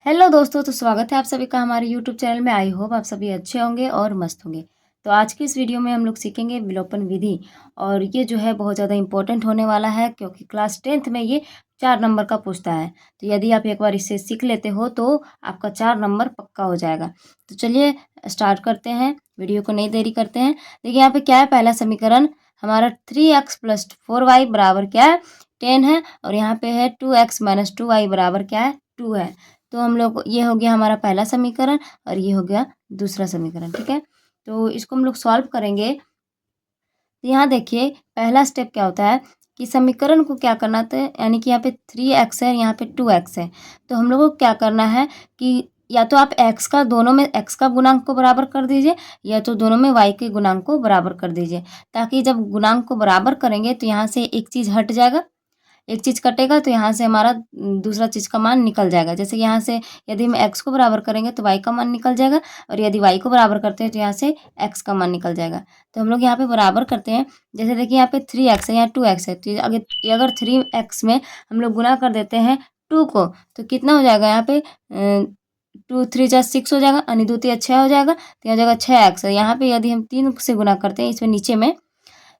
Hello दोस्तों, तो स्वागत है आप सभी का हमारे यूट्यूब चैनल में। आई होप आप सभी अच्छे होंगे और मस्त होंगे। तो आज की इस वीडियो में हम लोग सीखेंगे विलोपन विधि। और ये जो है बहुत ज़्यादा इंपॉर्टेंट होने वाला है, क्योंकि क्लास 10th में ये 4 नंबर का पूछता है। तो यदि आप एक बार इसे सीख लेते हो तो आपका 4 नंबर पक्का हो जाएगा। तो चलिए स्टार्ट करते हैं, वीडियो को नहीं देरी करते हैं। देखिए यहाँ पे क्या है, पहला समीकरण हमारा 3x प्लस 4y बराबर क्या है, 10 है। और यहाँ पे है 2x माइनस 2y बराबर क्या है, 2 है। तो हम लोग, ये हो गया हमारा पहला समीकरण और ये हो गया दूसरा समीकरण। ठीक है, तो इसको हम लोग सॉल्व करेंगे। तो यहाँ देखिए पहला स्टेप क्या होता है कि समीकरण को क्या करना था, यानी कि यहाँ पे 3x है, यहाँ पे 2x है। तो हम लोगों को क्या करना है कि या तो आप x का, दोनों में x का गुणांक को बराबर कर दीजिए, या तो दोनों में y के गुणांक को बराबर कर दीजिए। ताकि जब गुणांक को बराबर करेंगे तो यहाँ से एक चीज़ हट जाएगा, एक चीज़ कटेगा, तो यहाँ से हमारा दूसरा चीज़ का मान निकल जाएगा। जैसे यहाँ से यदि हम x को बराबर करेंगे तो y का मान निकल जाएगा, और यदि y को बराबर करते हैं तो यहाँ से x का मान निकल जाएगा। तो हम लोग यहाँ पे बराबर करते हैं। जैसे देखिए यहाँ पे 3x है, यहाँ 2x है, तो अगर 3x में हम लोग गुना कर देते हैं 2 को, तो कितना हो जाएगा यहाँ पे, 2 3 जा 6 हो जाएगा, यानी 2 3 6 हो जाएगा। तो यहाँ जगह 6x है। यहाँ पे यदि हम 3 से गुना करते हैं इसमें नीचे में,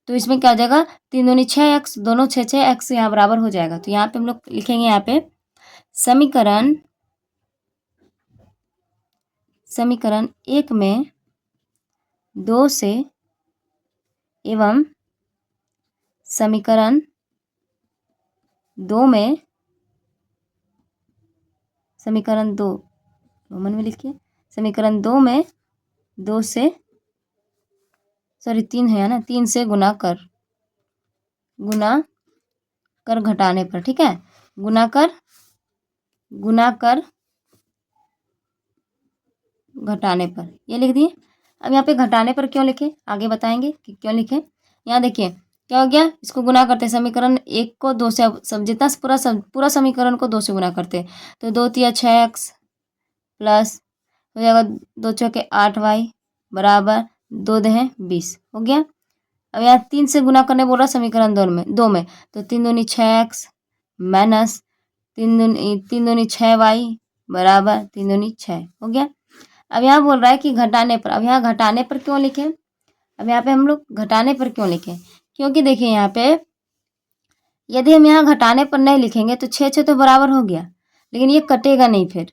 तो इसमें क्या हो जाएगा, 3 दूनी 6x, दोनों 6 6 x यहाँ बराबर हो जाएगा। तो यहाँ पे हम लोग लिखेंगे, यहाँ पे समीकरण समीकरण 1 में 2 से एवं समीकरण 2 में, समीकरण 2 रोमन में लिखिए, समीकरण 2 में 2 से, सॉरी 3 है ना, 3 से गुना कर घटाने पर। ठीक है, गुना कर घटाने पर ये लिख दिए। अब यहाँ पे घटाने पर क्यों लिखे, आगे बताएंगे कि क्यों लिखे। यहाँ देखिए क्या हो गया, इसको गुना करते हैं, समीकरण 1 को 2 से, सब जितना पूरा समीकरण को 2 से गुना करते हैं। तो 2 तिया 6x प्लस हो जाएगा 2 चौके 8y बराबर 2 दहें 20 हो गया। अब यहाँ 3 से गुना करने बोल रहा समीकरण 2 में, तो 3 दूनी 6x माइनस 3 दूनी 6y बराबर 3 दूनी 6 हो गया। अब यहाँ बोल रहा है कि घटाने पर। अब यहाँ घटाने पर क्यों लिखे, अब यहाँ पे हम लोग घटाने पर क्यों लिखे, क्योंकि देखिए यहाँ पे यदि हम यहाँ घटाने पर नहीं लिखेंगे तो 6 6 तो बराबर हो गया, लेकिन ये कटेगा नहीं, फिर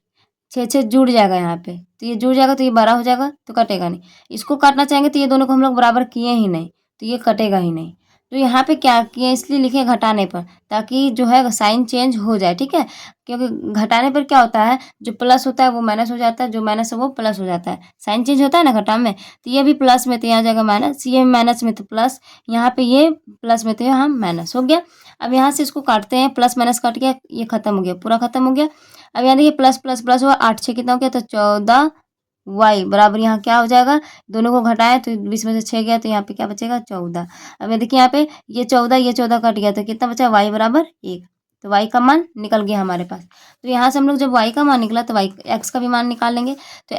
6 6 जुड़ जाएगा यहाँ पे, तो ये जुड़ जाएगा तो ये 12 हो जाएगा, तो कटेगा नहीं। इसको काटना चाहेंगे तो ये दोनों को हम लोग बराबर किए ही नहीं, तो ये कटेगा ही नहीं। तो यहाँ पे क्या किए, इसलिए लिखे घटाने पर, ताकि जो है साइन चेंज हो जाए। ठीक है, क्योंकि घटाने पर क्या होता है, जो प्लस होता है वो माइनस हो जाता है, जो माइनस है वो प्लस हो जाता है, साइन चेंज होता है ना घटा में। तो ये भी प्लस में, तो यहाँ जाएगा माइनस, ये माइनस में तो प्लस, यहाँ पे ये प्लस में तो यहाँ माइनस हो गया। अब यहाँ से इसको काटते हैं, प्लस माइनस कट गया, ये खत्म हो गया, पूरा खत्म हो गया। अब यहाँ देखिए प्लस प्लस प्लस हुआ, 8 6 कितना हो गया, तो 14y बराबर यहाँ क्या हो जाएगा, दोनों को घटाएं तो 20 में से 6 गया, तो यहाँ पे क्या बचेगा 14। अब ये देखिए यहाँ पे ये 14 कट गया, तो कितना बचा, y बराबर 1। तो y का मान निकल गया हमारे पास। तो यहाँ से हम लोग जब y का मान निकला तो x का भी मान निकाल लेंगे। तो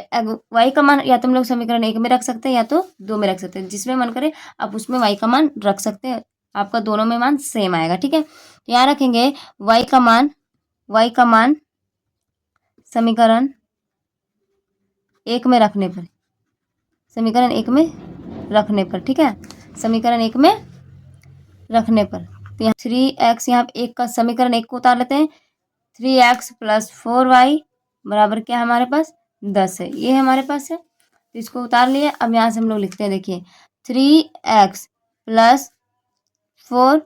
y का मान या तो हम लोग समीकरण 1 में रख सकते हैं या तो 2 में रख सकते हैं, जिसमें मन करे आप उसमें y का मान रख सकते हैं, आपका दोनों में मान सेम आएगा। ठीक है, तो यहाँ रखेंगे y का मान समीकरण 1 में रखने पर, समीकरण 1 में रखने पर। ठीक है, समीकरण 1 में रखने पर, तो यहाँ 3x, यहाँ एक का समीकरण 1 को उतार लेते हैं, 3x प्लस 4y बराबर क्या हमारे पास 10 है, ये हमारे पास है, तो इसको उतार लिए। अब यहाँ से हम लोग लिखते हैं, देखिए 3x प्लस 4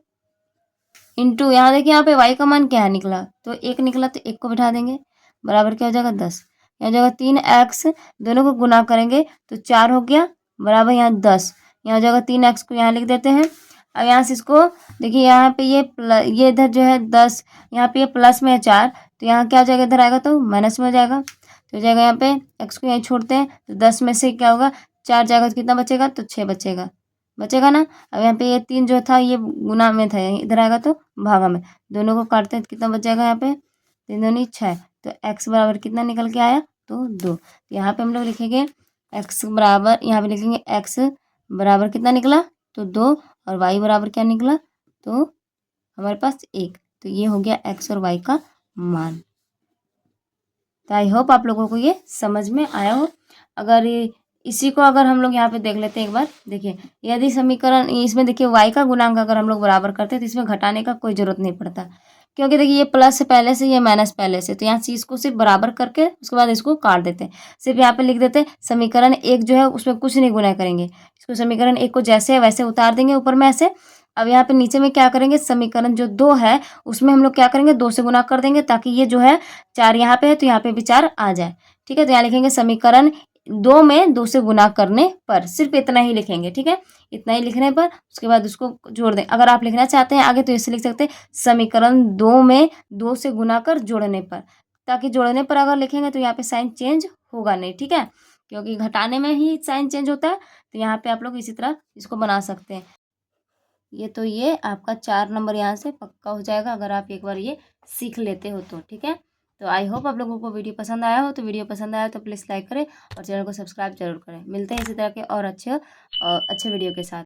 इंटू, यहाँ देखिए यहाँ पे y का मान क्या है निकला, तो 1 निकला, तो 1 को बिठा देंगे, बराबर क्या हो जाएगा 10। यहाँ जाएगा 3x, दोनों को गुना करेंगे तो 4 हो गया, बराबर यहाँ 10। यहाँ जाएगा 3x को यहाँ लिख देते हैं। अब यहाँ से इसको देखिए, यहाँ पे ये इधर जो है 10, यहाँ पे ये प्लस में है 4, तो यहाँ क्या हो जाएगा, इधर आएगा तो माइनस में हो जाएगा। तो जाएगा यहाँ पे x को यहाँ छोड़ते हैं, तो 10 में से क्या होगा, 4 जाएगा तो कितना बचेगा, तो 6 बचेगा ना। अब यहाँ पे ये 3 जो था ये गुना में था, इधर आएगा तो भागा में, दोनों को काटते हैं तो कितना बच जाएगा, यहाँ पे 3 दूनी 6, तो x बराबर कितना निकल के आया, तो 2। तो यहाँ पे हम लोग लिखेंगे x बराबर, यहाँ पे लिखेंगे x बराबर कितना निकला, तो 2, और y बराबर क्या निकला, तो हमारे पास 1। तो ये हो गया x और y का मान। तो आई होप आप लोगों को ये समझ में आया हो। अगर इसी को अगर हम लोग यहाँ पे देख लेते हैं एक बार, देखिए यदि समीकरण इसमें देखिए y का गुणांक अगर हम लोग बराबर करते हैं तो इसमें घटाने का कोई जरूरत नहीं पड़ता, क्योंकि देखिए ये प्लस है पहले से, ये माइनस पहले से, तो यहाँ से इसको सिर्फ बराबर करके उसके बाद इसको काट देते हैं। सिर्फ यहाँ पे लिख देते हैं समीकरण 1 जो है उसमें कुछ नहीं गुना करेंगे, इसको समीकरण 1 को जैसे है वैसे उतार देंगे ऊपर में ऐसे। अब यहाँ पे नीचे में क्या करेंगे, समीकरण जो 2 है उसमें हम लोग क्या करेंगे 2 से गुना कर देंगे, ताकि ये जो है 4 यहाँ पे है तो यहाँ पे भी 4 आ जाए। ठीक है, तो यहाँ लिखेंगे समीकरण 2 में 2 से गुना करने पर, सिर्फ इतना ही लिखेंगे। ठीक है, इतना ही लिखने पर उसके बाद उसको जोड़ दें। अगर आप लिखना चाहते हैं आगे तो इसे लिख सकते हैं समीकरण 2 में 2 से गुना कर जोड़ने पर, ताकि जोड़ने पर अगर लिखेंगे तो यहाँ पे साइन चेंज होगा नहीं। ठीक है, क्योंकि घटाने में ही साइन चेंज होता है, तो यहाँ पे आप लोग इसी तरह इसको बना सकते हैं। ये आपका 4 नंबर यहाँ से पक्का हो जाएगा अगर आप एक बार ये सीख लेते हो तो। ठीक है, तो आई होप आप लोगों को वीडियो पसंद आया हो, तो वीडियो पसंद आया तो प्लीज़ लाइक करें और चैनल को सब्सक्राइब जरूर करें। मिलते हैं इसी तरह के और अच्छे वीडियो के साथ।